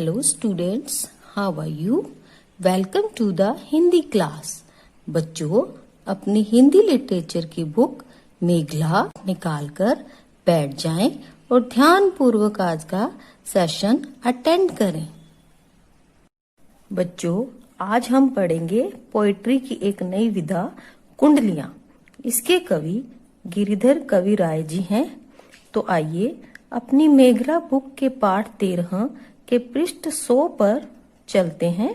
Hello students, how are you? Welcome to the Hindi class. बच्चों, अपनी Hindi literature की book Meghla निकाल कर बैठ जाएं और ध्यान पूर्वक आज का सेशन अटेंड करें। बच्चों, आज हम पढ़ेंगे पोइट्री की एक नई विधा कुंडलियां। इसके कवि गिरिधर कवि राय जी हैं। तो आइए अपनी मेघला बुक के पाठ 13 के पृष्ठ 100 पर चलते हैं।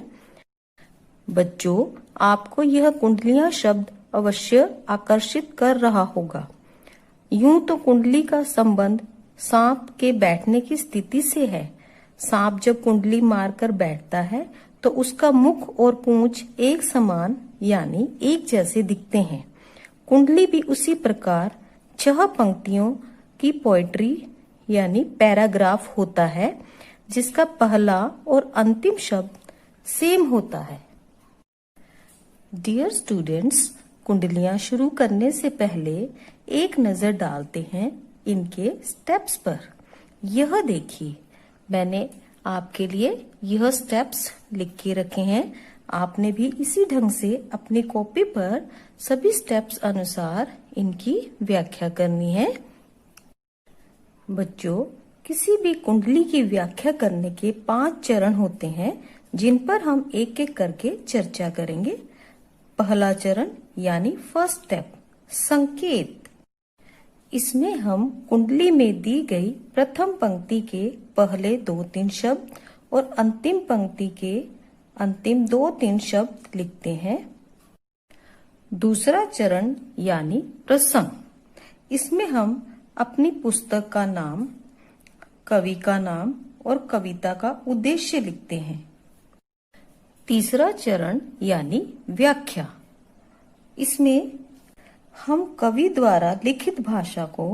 बच्चों, आपको यह कुंडलियां शब्द अवश्य आकर्षित कर रहा होगा। यूं तो कुंडली का संबंध सांप के बैठने की स्थिति से है। सांप जब कुंडली मारकर बैठता है तो उसका मुख और पूंछ एक समान यानी एक जैसे दिखते हैं। कुंडली भी उसी प्रकार 6 पंक्तियों की पोएट्री यानी पैराग्राफ होता है, जिसका पहला और अंतिम शब्द सेम होता है। डियर स्टूडेंट्स, कुंडलियां शुरू करने से पहले एक नजर डालते हैं इनके स्टेप्स पर। यह देखिए, मैंने आपके लिए यह स्टेप्स लिख के रखे हैं। आपने भी इसी ढंग से अपनी कॉपी पर सभी स्टेप्स अनुसार इनकी व्याख्या करनी है। बच्चों, किसी भी कुंडली की व्याख्या करने के 5 चरण होते हैं, जिन पर हम एक एक करके चर्चा करेंगे। पहला चरण यानी फर्स्ट स्टेप, संकेत। इसमें हम कुंडली में दी गई प्रथम पंक्ति के पहले 2-3 शब्द और अंतिम पंक्ति के अंतिम 2-3 शब्द लिखते हैं। दूसरा चरण यानी प्रसंग। इसमें हम अपनी पुस्तक का नाम, कवि का नाम और कविता का उद्देश्य लिखते हैं। तीसरा चरण यानी व्याख्या। इसमें हम कवि द्वारा लिखित भाषा को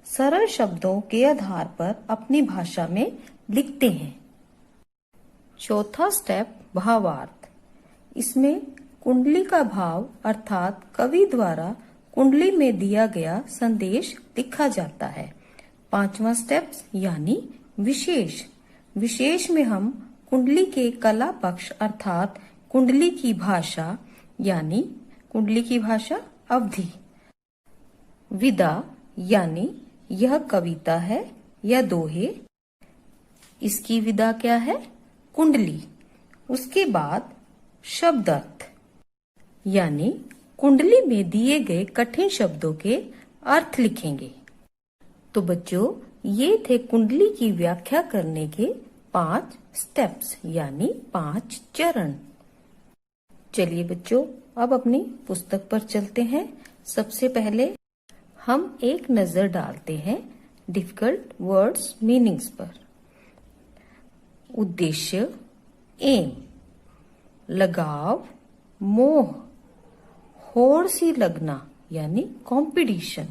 सरल शब्दों के आधार पर अपनी भाषा में लिखते हैं। चौथा स्टेप भावार्थ। इसमें कुंडली का भाव अर्थात कवि द्वारा कुंडली में दिया गया संदेश लिखा जाता है। 5वां स्टेप यानी विशेष। विशेष में हम कुंडली के कला पक्ष अर्थात कुंडली की भाषा यानी कुंडली की भाषा अवधि। विदा यानी यह कविता है या दोहे, इसकी विदा क्या है? कुंडली। उसके बाद शब्दार्थ यानी कुंडली में दिए गए कठिन शब्दों के अर्थ लिखेंगे। तो बच्चों, ये थे कुंडली की व्याख्या करने के 5 स्टेप्स यानी 5 चरण। चलिए बच्चों, अब अपनी पुस्तक पर चलते हैं। सबसे पहले हम एक नजर डालते हैं डिफिकल्ट वर्ड्स मीनिंग्स पर। उद्देश्य, एम, लगाव, मोह, होड़ सी लगना यानी कंपटीशन।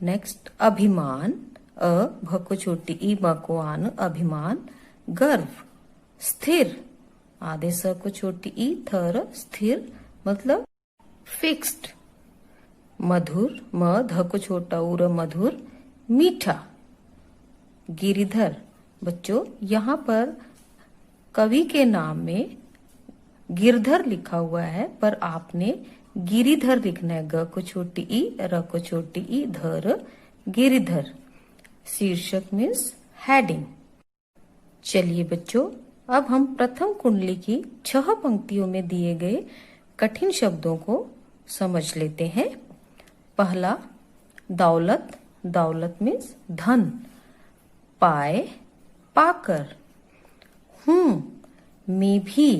नेक्स्ट अभिमान, अ भ को छोटी ई ब को आन अभिमान। गर्व, स्थिर, आधे स को छोटी ई थर स्थिर मतलब फिक्स्ड। मधुर, म ध को छोटा उर मधुर मीठा। गिरिधर। बच्चों, यहाँ पर कवि के नाम में गिरधर लिखा हुआ है, पर आपने गिरिधर लिखना है। ग को छोटी ई र को छोटी ई धर गिरिधर। शीर्षक मीन्स हेडिंग। चलिए बच्चों, अब हम प्रथम कुंडली की 6 पंक्तियों में दिए गए कठिन शब्दों को समझ लेते हैं। पहला दौलत। दौलत मीन्स धन। पाए, पाकर। हूं, मैं भी।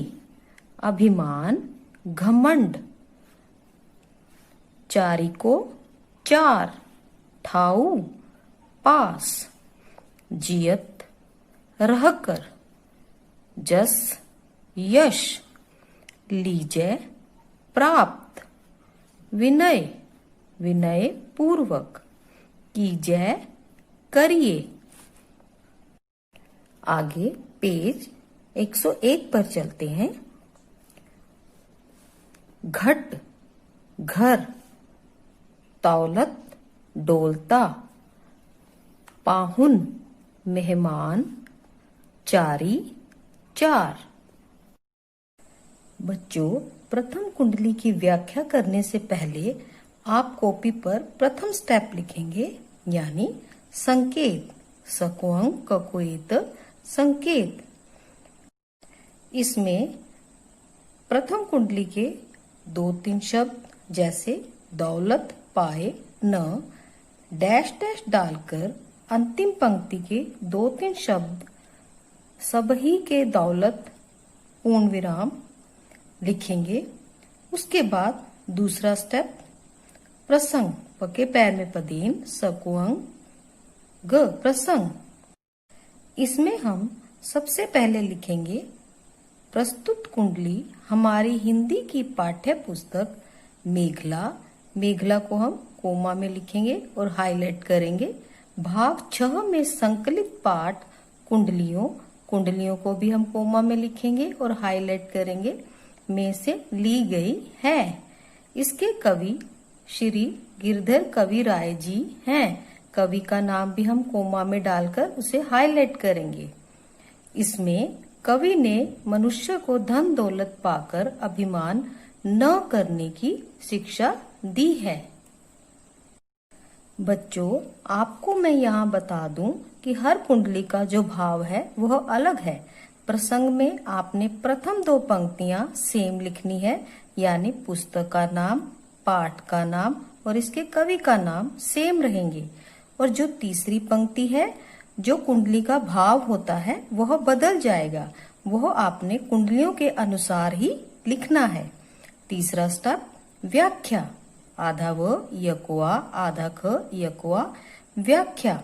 अभिमान, घमंड। चारी को, चार। ठाऊ, पास। जियत, रहकर। जस, यश। लीजय, प्राप्त। विनय, विनय पूर्वक। कीजय, करिए। आगे पेज 101 पर चलते हैं। घट, घर। दौलत, डोलता। पाहुन, मेहमान। चारी, 4। बच्चों, प्रथम कुंडली की व्याख्या करने से पहले आप कॉपी पर प्रथम स्टेप लिखेंगे, यानी संकेत। सकुअंग ककुएत संकेत। इसमें प्रथम कुंडली के 2-3 शब्द जैसे दौलत पाए न डैश डैश डालकर अंतिम पंक्ति के 2-3 शब्द सबही के दौलत पूर्ण विराम लिखेंगे। उसके बाद दूसरा स्टेप प्रसंग पके पैर में पदीन सकुअंग ग प्रसंग। इसमें हम सबसे पहले लिखेंगे प्रस्तुत कुंडली हमारी हिंदी की पाठ्य पुस्तक मेघला। मेघला को हम कोमा में लिखेंगे और हाईलाइट करेंगे। भाग 6 में संकलित पाठ कुंडलियों। कुंडलियों को भी हम कोमा में लिखेंगे और हाईलाइट करेंगे, में से ली गई है। इसके कवि श्री गिरधर कवि राय जी हैं। कवि का नाम भी हम कोमा में डालकर उसे हाईलाइट करेंगे। इसमें कवि ने मनुष्य को धन दौलत पाकर अभिमान न करने की शिक्षा दी है। बच्चों, आपको मैं यहाँ बता दूं कि हर कुंडली का जो भाव है वह अलग है। प्रसंग में आपने प्रथम 2 पंक्तियां सेम लिखनी है, यानी पुस्तक का नाम, पाठ का नाम और इसके कवि का नाम सेम रहेंगे। और जो तीसरी पंक्ति है, जो कुंडली का भाव होता है, वह बदल जाएगा। वह आपने कुंडलियों के अनुसार ही लिखना है। तीसरा स्टेप व्याख्या। आधा व यकुआ आधा ख यकुआ व्याख्या।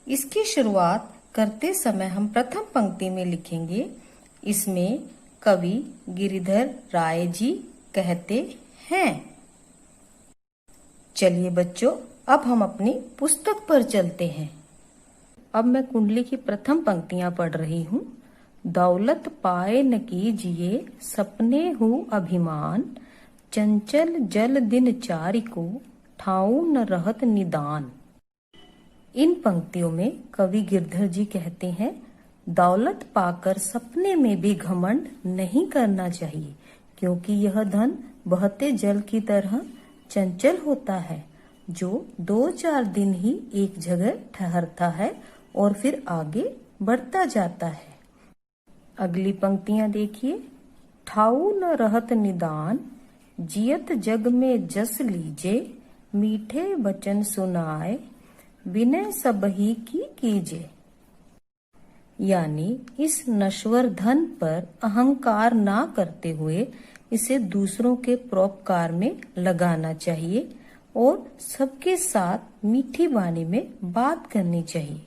इसकी शुरुआत करते समय हम प्रथम पंक्ति में लिखेंगे, इसमें कवि गिरिधर राय जी कहते हैं। चलिए बच्चों, अब हम अपनी पुस्तक पर चलते हैं। अब मैं कुंडली की प्रथम पंक्तियां पढ़ रही हूँ। दौलत पाए न कीजिए सपने हु अभिमान, चंचल जल दिन चारि को ठाऊ न रहत निदान। इन पंक्तियों में कवि गिरधर जी कहते हैं, दौलत पाकर सपने में भी घमंड नहीं करना चाहिए, क्योंकि यह धन बहते जल की तरह चंचल होता है, जो 2-4 दिन ही एक जगह ठहरता है और फिर आगे बढ़ता जाता है। अगली पंक्तियां देखिए। ठाऊ न रहत निदान, जियत जग में जस लीजे, मीठे वचन सुनाए, विनय सबही की कीजे। यानी इस नश्वर धन पर अहंकार ना करते हुए इसे दूसरों के परोपकार में लगाना चाहिए और सबके साथ मीठी वाणी में बात करनी चाहिए।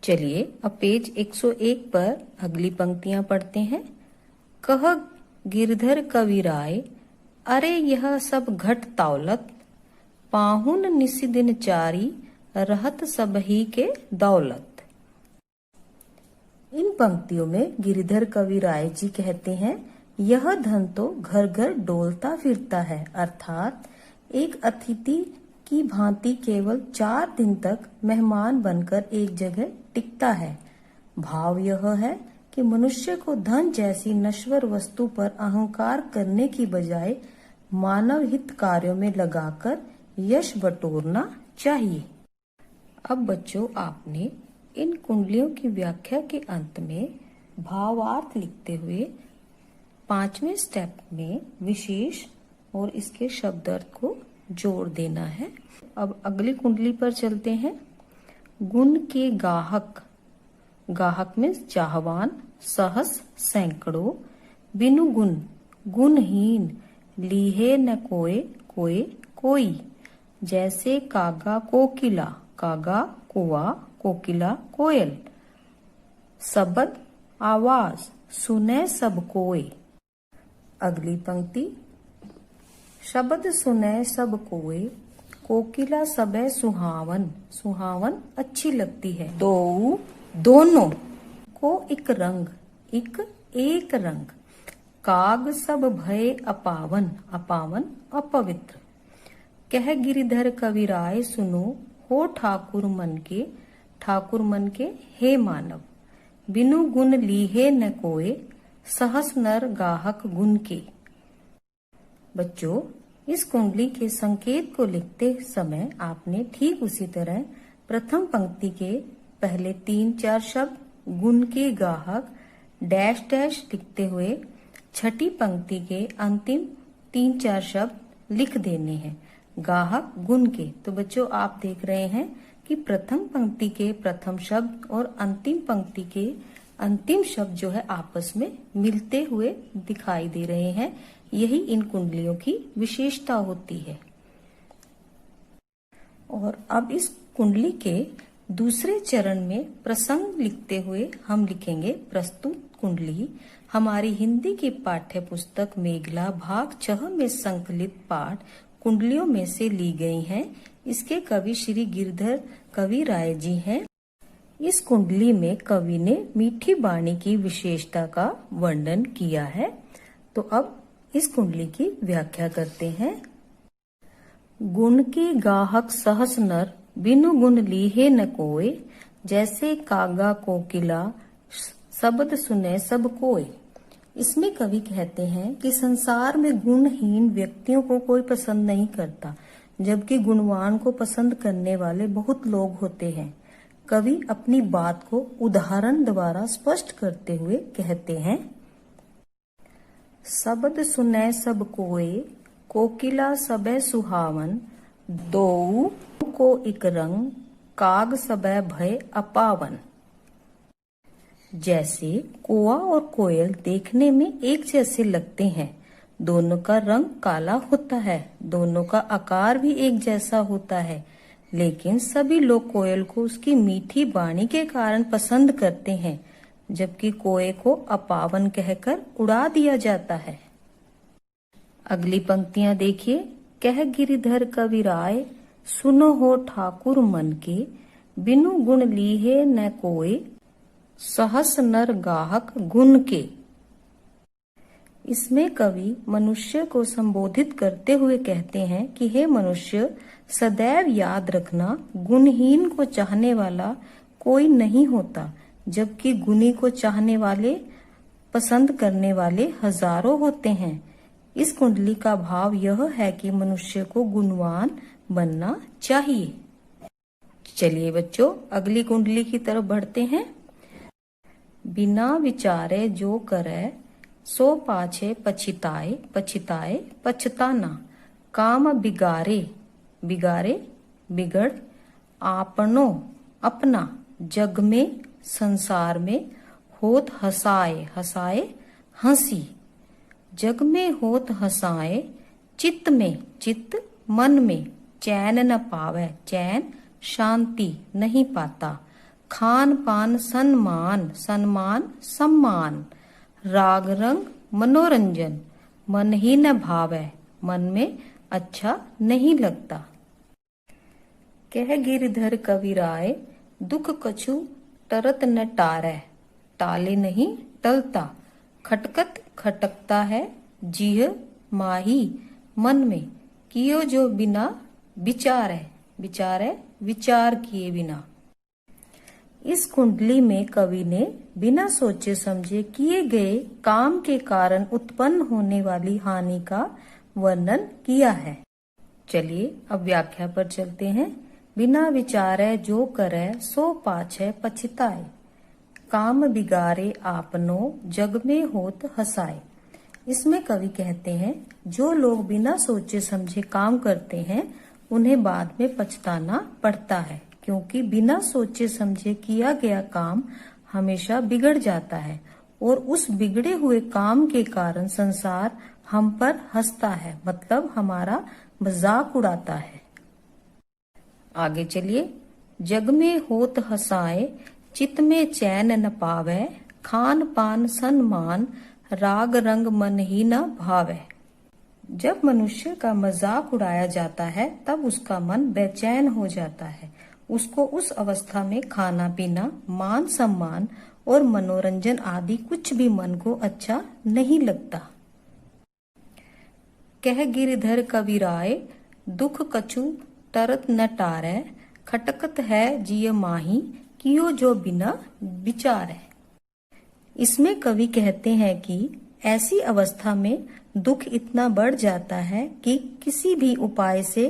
चलिए अब पेज 101 पर अगली पंक्तियां पढ़ते हैं। कह गिरधर कवि राय, अरे यह सब घट तौलत, पाहुन निसि दिन चारी, रहत सबही के दौलत। इन पंक्तियों में गिरिधर कवि राय जी कहते हैं, यह धन तो घर घर डोलता फिरता है, अर्थात एक अतिथि की भांति केवल 4 दिन तक मेहमान बनकर एक जगह टिकता है। भाव यह है कि मनुष्य को धन जैसी नश्वर वस्तु पर अहंकार करने की बजाय मानव हित कार्यों में लगाकर यश बटोरना चाहिए। अब बच्चों, आपने इन कुंडलियों की व्याख्या के अंत में भावार्थ लिखते हुए 5वें स्टेप में विशेष और इसके शब्दार्थ को जोड़ देना है। अब अगली कुंडली पर चलते हैं। गुण के गाहक, गाहक में चाहवान, सहस सैकड़ों, बिनु गुण गुणहीन, लीहे न कोय कोय कोई। जैसे कागा कोकिला, कागा कुआ, कोकिला कोयल। शब्द आवाज, सुने सब कोय। अगली पंक्ति, शब्द सुने सब कोय, कोकिला सबे सुहावन, सुहावन अच्छी लगती है। दो दोनों, को एक रंग, एक रंग। काग सब भय अपावन, अपावन अपवित्र। कह गिरिधर कवि राय सुनो, हो ठाकुर मन के, ठाकुर मन के हे मानव। बिनु गुण लीहे न कोय, सहस नर गाहक गुण के। बच्चों, इस कुंडली के संकेत को लिखते समय आपने ठीक उसी तरह प्रथम पंक्ति के पहले 3-4 शब्द गुण के गाहक डैश डैश लिखते हुए छठी पंक्ति के अंतिम 3-4 शब्द लिख देने हैं गाहक गुण के। तो बच्चों, आप देख रहे हैं कि प्रथम पंक्ति के प्रथम शब्द और अंतिम पंक्ति के अंतिम शब्द जो है आपस में मिलते हुए दिखाई दे रहे हैं। यही इन कुंडलियों की विशेषता होती है। और अब इस कुंडली के दूसरे चरण में प्रसंग लिखते हुए हम लिखेंगे प्रस्तुत कुंडली हमारी हिंदी की पाठ्य पुस्तक मेघला भाग 6 में संकलित पाठ कुंडलियों में से ली गई हैं। इसके कवि श्री गिरधर कविराय जी हैं। इस कुंडली में कवि ने मीठी वाणी की विशेषता का वर्णन किया है। तो अब इस कुंडली की व्याख्या करते हैं। गुण के गाहक सहस नर, बिनु गुण लीहे न कोय, जैसे कागा कोकिला, शब्द सुने सब कोय। इसमें कवि कहते हैं कि संसार में गुणहीन व्यक्तियों को कोई पसंद नहीं करता, जबकि गुणवान को पसंद करने वाले बहुत लोग होते हैं। कवि अपनी बात को उदाहरण द्वारा स्पष्ट करते हुए कहते हैं, शब्द सुने सब कोय, कोकिला सबे सुहावन, दोऊ को इक रंग, काग सबे भय अपावन। जैसे कोआ और कोयल देखने में एक जैसे लगते हैं, दोनों का रंग काला होता है, दोनों का आकार भी एक जैसा होता है, लेकिन सभी लोग कोयल को उसकी मीठी वाणी के कारण पसंद करते हैं, जबकि कोए को अपावन कहकर उड़ा दिया जाता है। अगली पंक्तियां देखिए। कह गिरिधर कविराय, सुनो हो ठाकुर मन के, बिनु गुण लीहे न कोय, सहस नर गाहक गुण के। इसमें कवि मनुष्य को संबोधित करते हुए कहते हैं कि हे मनुष्य, सदैव याद रखना, गुणहीन को चाहने वाला कोई नहीं होता, जबकि गुणी को चाहने वाले, पसंद करने वाले हजारों होते हैं। इस कुंडली का भाव यह है कि मनुष्य को गुणवान बनना चाहिए। चलिए बच्चों, अगली कुंडली की तरफ बढ़ते हैं। बिना विचारे जो करे, सो पाछे पछिताए, पछिताए पछताना। काम बिगारे, बिगारे बिगड़, आपनो अपना, जग में संसार में, होत हसाए, हसाए हंसी। जग में होत हसाए, चित्त में, चित्त मन में, चैन न पावे, चैन शांति नहीं पाता। खान पान सन्मान, सन्मान सम्मान। राग रंग मनोरंजन, मन ही न भावे, मन में अच्छा नहीं लगता। कह गिरधर कविराय, दुख कछु टरत न टारै, टाले नहीं टलता। खटकत खटकता है, जीह माही मन में, कियो जो बिना विचारै, विचारै विचार किए बिना। इस कुंडली में कवि ने बिना सोचे समझे किए गए काम के कारण उत्पन्न होने वाली हानि का वर्णन किया है। चलिए अब व्याख्या पर चलते हैं। बिना विचारे जो करे, सो पाछे पछिताए। काम बिगारे आपनो, जग में होत हसाए। इसमें कवि कहते हैं, जो लोग बिना सोचे समझे काम करते हैं, उन्हें बाद में पछताना पड़ता है, क्योंकि बिना सोचे समझे किया गया काम हमेशा बिगड़ जाता है और उस बिगड़े हुए काम के कारण संसार हम पर हंसता है, मतलब हमारा मजाक उड़ाता है। आगे चलिए। जग में होत हसाए, चित में चैन न पावे। खान पान सन्मान, राग रंग मन ही न भावे। जब मनुष्य का मजाक उड़ाया जाता है तब उसका मन बेचैन हो जाता है। उसको उस अवस्था में खाना पीना, मान सम्मान और मनोरंजन आदि कुछ भी मन को अच्छा नहीं लगता। कह गिरधर कविराय, दुख कछु टरत न टारै। खटकत है जिय माही, कियो जो बिना विचारै। इसमें कवि कहते हैं कि ऐसी अवस्था में दुख इतना बढ़ जाता है कि किसी भी उपाय से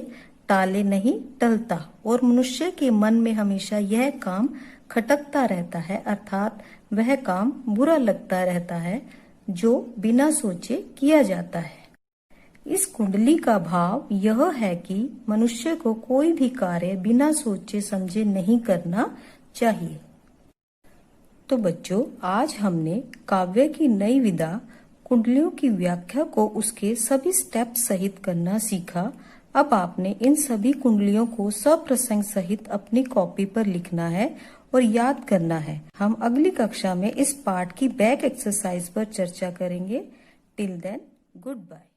टाले नहीं टलता और मनुष्य के मन में हमेशा यह काम खटकता रहता है, अर्थात वह काम बुरा लगता रहता है जो बिना सोचे किया जाता है। इस कुंडली का भाव यह है कि मनुष्य को कोई भी कार्य बिना सोचे समझे नहीं करना चाहिए। तो बच्चों, आज हमने काव्य की नई विधा कुंडलियों की व्याख्या को उसके सभी स्टेप सहित करना सीखा। अब आपने इन सभी कुंडलियों को सप्रसंग सहित अपनी कॉपी पर लिखना है और याद करना है। हम अगली कक्षा में इस पाठ की बैक एक्सरसाइज पर चर्चा करेंगे। Till then, good bye.